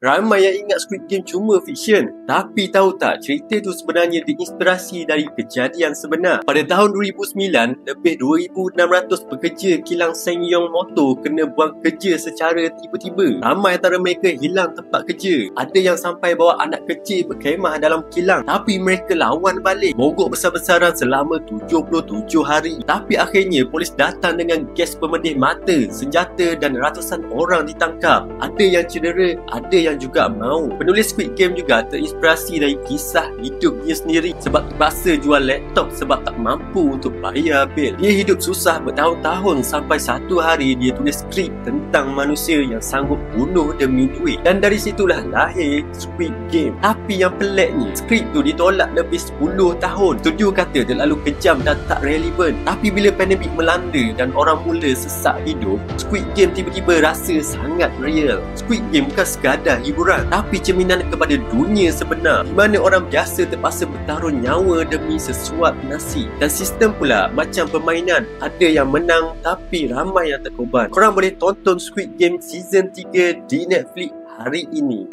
Ramai yang ingat Squid Game cuma fiksyen. Tapi tahu tak, cerita tu sebenarnya diinspirasi dari kejadian sebenar. Pada tahun 2009, lebih 2,600 pekerja kilang SsangYong Motor kena buang kerja secara tiba-tiba. Ramai antara mereka hilang tempat kerja. Ada yang sampai bawa anak kecil berkhemah dalam kilang, tapi mereka lawan balik. Mogok besar-besaran selama 77 hari. Tapi akhirnya polis datang dengan gas pemedih mata, senjata dan ratusan orang ditangkap. Ada yang cedera, ada yang juga maut. Penulis Squid Game juga terinspirasi dari kisah hidup dia sendiri sebab terpaksa jual laptop sebab tak mampu untuk bayar bil. Dia hidup susah bertahun-tahun sampai satu hari dia tulis skrip tentang manusia yang sanggup bunuh demi duit. Dan dari situlah lahir Squid Game. Tapi yang peliknya, skrip tu ditolak lebih 10 tahun. Studio kata terlalu kejam dan tak relevan. Tapi bila pandemik melanda dan orang mula sesak hidup, Squid Game tiba-tiba rasa sangat real. Squid Game bukan sekadar hiburan, tapi cerminan kepada dunia sebenar, di mana orang biasa terpaksa bertaruh nyawa demi sesuap nasi. Dan sistem pula macam permainan, ada yang menang tapi ramai yang terkorban. Korang boleh tonton Squid Game Season 3 di Netflix hari ini.